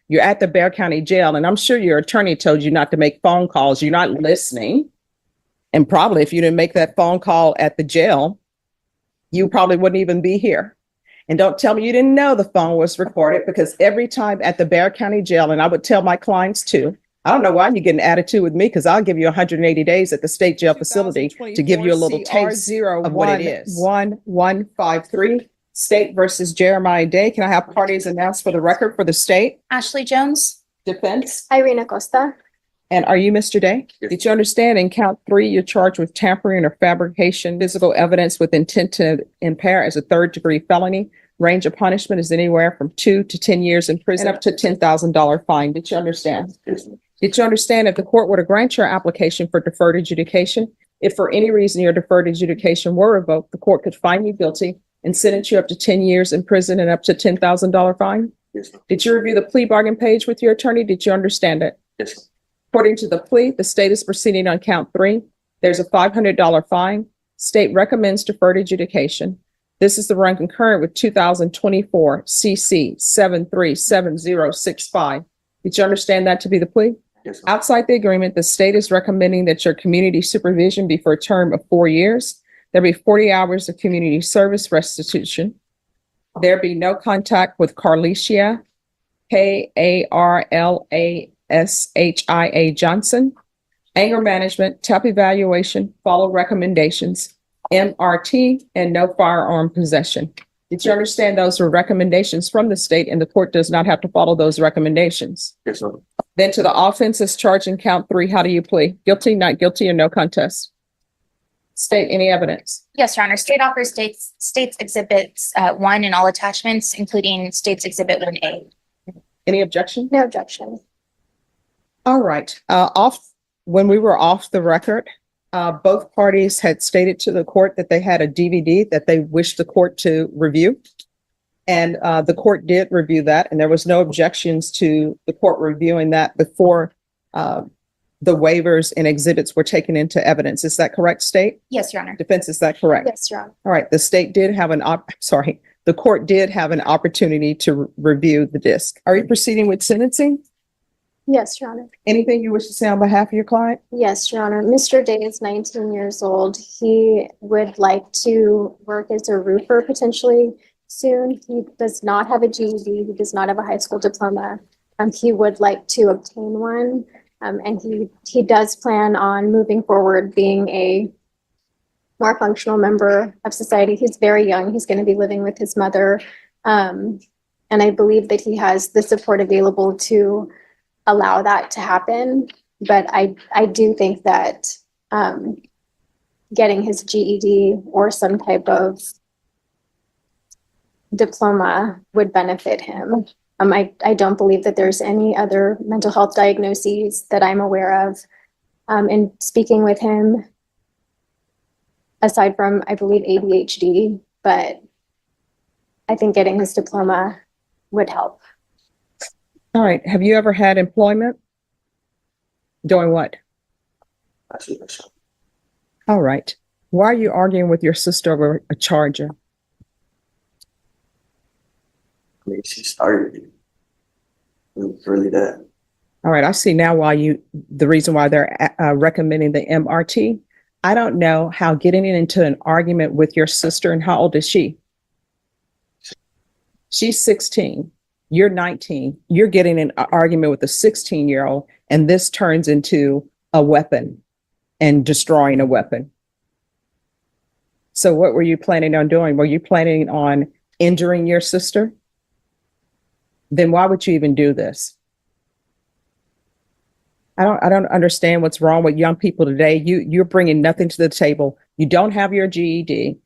You're at the Bexar County Jail, and I'm sure your attorney told you not to make phone calls. You're not listening. And probably if you didn't make that phone call at the jail, you probably wouldn't even be here. And don't tell me you didn't know the phone was recorded, because every time at the Bexar County Jail, and I would tell my clients too, I don't know why you get an attitude with me, because I'll give you 180 days at the state jail facility to give you a little taste of what it is. 1153, State versus Jeremiah Day. Can I have parties announced for the record for the state? Ashley Jones. Defense? Irene Acosta. And are you Mr. Day? Yes. Did you understand in count 3, you're charged with tampering or fabrication, physical evidence with intent to impair as a 3rd-degree felony? Range of punishment is anywhere from 2 to 10 years in prison, up to $10,000 fine. Did you understand? Yes. Did you understand if the court were to grant your application for deferred adjudication, if for any reason your deferred adjudication were revoked, the court could find you guilty and sentence you up to 10 years in prison and up to $10,000 fine? Yes. Did you review the plea bargain page with your attorney? Did you understand it? Yes. According to the plea, the state is proceeding on count 3. There's a $500 fine. State recommends deferred adjudication. This is the run concurrent with 2024 CC 737065. Did you understand that to be the plea? Yes. Outside the agreement, the state is recommending that your community supervision be for a term of 4 years. There be 40 hours of community service restitution. There be no contact with Carlicia, Karlashia Johnson. Anger management, TEP evaluation, follow recommendations, MRT, and no firearm possession. Did you understand those were recommendations from the state, and the court does not have to follow those recommendations? Yes, sir. Then to the offenses charged in count 3, how do you plead? Guilty, not guilty, or no contest? State any evidence. Yes, Your Honor. State offers states exhibits 1 and all attachments, including states exhibit 1A. Any objection? No objection. All right. When we were off the record, both parties had stated to the court that they had a DVD that they wished the court to review. And the court did review that, and there was no objections to the court reviewing that before the waivers and exhibits were taken into evidence. Is that correct, state? Yes, Your Honor. Defense, is that correct? Yes, Your Honor. All right. The state did have the court did have an opportunity to review the disc. Are you proceeding with sentencing? Yes, Your Honor. Anything you wish to say on behalf of your client? Yes, Your Honor. Mr. Day is 19 years old. He would like to work as a roofer potentially soon. He does not have a GED. He does not have a high school diploma. He would like to obtain one. And he does plan on moving forward being a more functional member of society. He's very young. He's going to be living with his mother. And I believe that he has the support available to allow that to happen. But I do think that getting his GED or some type of diploma would benefit him. I don't believe that there's any other mental health diagnoses that I'm aware of. In speaking with him, aside from, I believe, ADHD, but I think getting his diploma would help. All right. Have you ever had employment? Doing what? All right. Why are you arguing with your sister over a charger? I mean, she started it. It was really that. All right. I see now the reason why they're recommending the MRT. I don't know how getting into an argument with your sister, and how old is she? She's 16. You're 19. You're getting an argument with a 16-year-old, and this turns into a weapon and destroying a weapon. So what were you planning on doing? Were you planning on injuring your sister? Then why would you even do this? I don't understand what's wrong with young people today. You're bringing nothing to the table. You don't have your GED.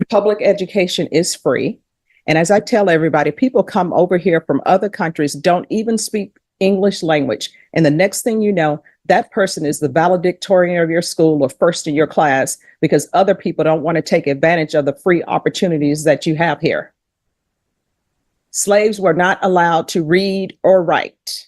Public education is free. And as I tell everybody, people come over here from other countries, don't even speak English language. And the next thing you know, that person is the valedictorian of your school or first in your class, because other people don't want to take advantage of the free opportunities that you have here. Slaves were not allowed to read or write.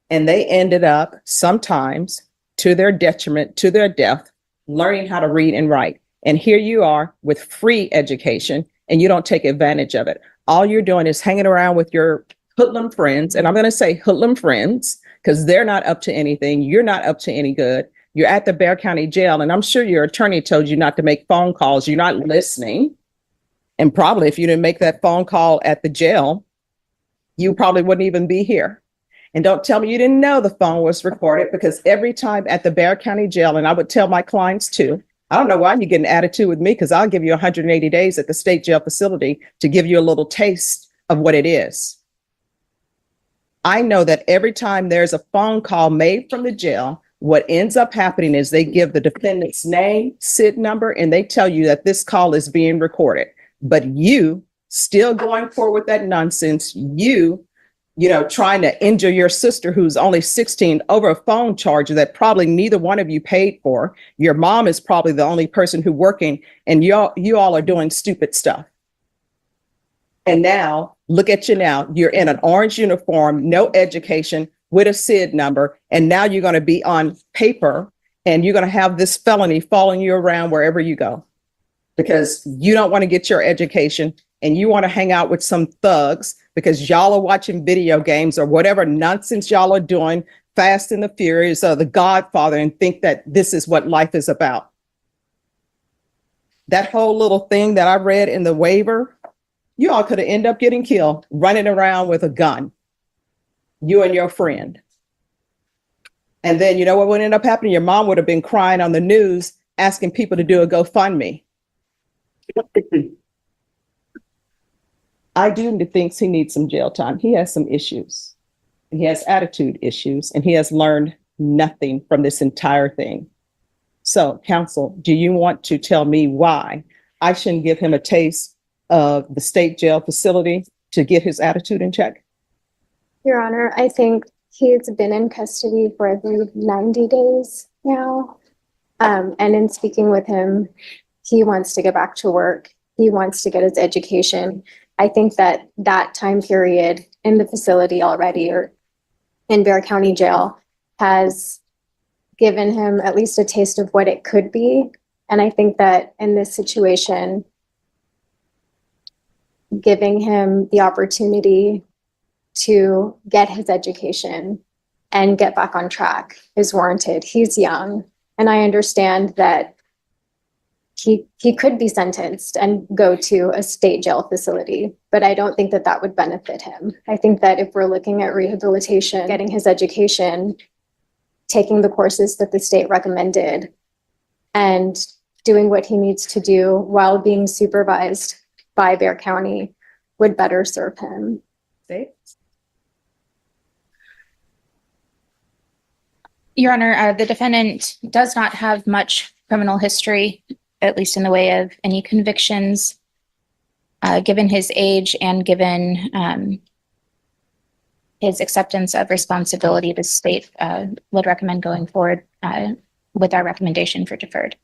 And they ended up sometimes, to their detriment, to their death, learning how to read and write. And here you are with free education, and you don't take advantage of it. All you're doing is hanging around with your hoodlum friends, and I'm going to say hoodlum friends because they're not up to anything. You're not up to any good. You're at the Bexar County Jail, and I'm sure your attorney told you not to make phone calls. You're not listening. And probably if you didn't make that phone call at the jail, you probably wouldn't even be here. And don't tell me you didn't know the phone was recorded, because every time at the Bexar County Jail, and I would tell my clients too, I don't know why you get an attitude with me, because I'll give you 180 days at the state jail facility to give you a little taste of what it is. I know that every time there's a phone call made from the jail, what ends up happening is they give the defendant's name, SID number, and they tell you that this call is being recorded. But you still going forward with that nonsense, you know, trying to injure your sister who's only 16 over a phone charge that probably neither one of you paid for. Your mom is probably the only person who's working, and you all are doing stupid stuff. And now look at you now. You're in an orange uniform, no education, with a SID number, and now you're going to be on paper, and you're going to have this felony following you around wherever you go, because you don't want to get your education and you want to hang out with some thugs because y'all are watching video games or whatever nonsense y'all are doing, Fast and the Furious or The Godfather, and think that this is what life is about. That whole little thing that I read in the waiver, you all could have ended up getting killed running around with a gun, you and your friend. And then you know what would end up happening? Your mom would have been crying on the news asking people to do a GoFundMe. I do think he needs some jail time. He has some issues. He has attitude issues, and he has learned nothing from this entire thing. So, counsel, do you want to tell me why I shouldn't give him a taste of the state jail facility to get his attitude in check? Your Honor, I think he's been in custody for, I believe, 90 days now. And in speaking with him, he wants to get back to work. He wants to get his education. I think that that time period in the facility already, or in Bexar County Jail, has given him at least a taste of what it could be. And I think that in this situation, giving him the opportunity to get his education and get back on track is warranted. He's young, and I understand that he could be sentenced and go to a state jail facility, but I don't think that that would benefit him. I think that if we're looking at rehabilitation, getting his education, taking the courses that the state recommended, and doing what he needs to do while being supervised by Bexar County would better serve him. Your Honor, the defendant does not have much criminal history, at least in the way of any convictions. Given his age and given his acceptance of responsibility, the state would recommend going forward with our recommendation for deferred.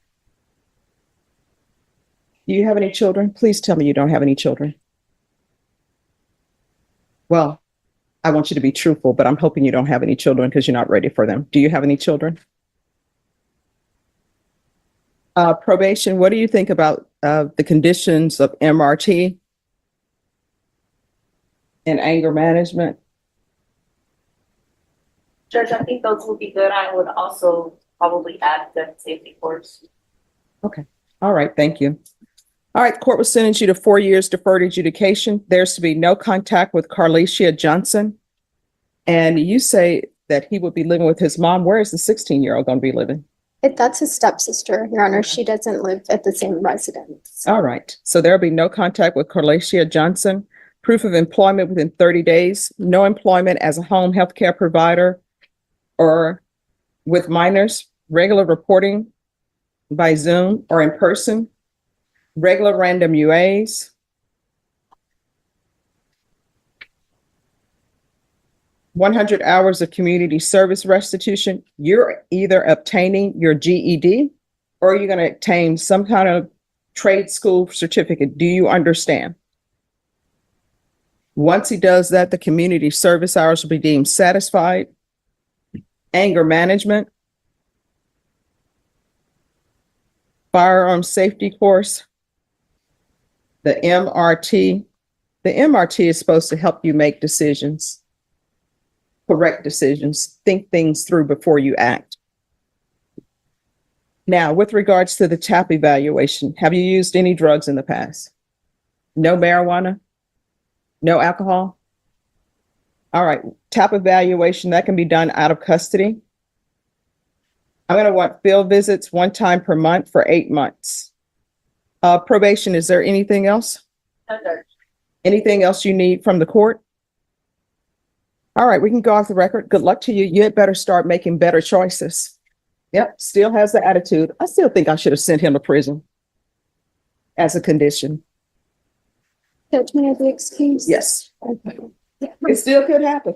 Do you have any children? Please tell me you don't have any children. Well, I want you to be truthful, but I'm hoping you don't have any children because you're not ready for them. Do you have any children? Probation, what do you think about the conditions of MRT and anger management? Judge, I think those would be good. I would also probably add the safety course. Okay. All right. Thank you. All right. The court will sentence you to 4 years deferred adjudication. There's to be no contact with Carlicia Johnson. And you say that he would be living with his mom. Where is the 16-year-old going to be living? That's his stepsister, Your Honor. She doesn't live at the same residence. All right. So there'll be no contact with Carlicia Johnson. Proof of employment within 30 days. No employment as a home health care provider or with minors. Regular reporting by Zoom or in person. Regular random UAs. $100 hours of community service restitution. You're either obtaining your GED or you're going to obtain some kind of trade school certificate. Do you understand? Once he does that, the community service hours will be deemed satisfied. Anger management. Firearm safety course. The MRT. The MRT is supposed to help you make decisions, correct decisions, think things through before you act. Now, with regards to the TAP evaluation, have you used any drugs in the past? No marijuana? No alcohol? All right, TAP evaluation, that can be done out of custody. I'm going to want field visits 1 time per month for 8 months. Probation, is there anything else? No, Judge. Anything else you need from the court? All right, we can go off the record. Good luck to you. You had better start making better choices. Yep, still has the attitude. I still think I should have sent him to prison as a condition. Judge, may I be excused? Yes, Okay. it still could happen.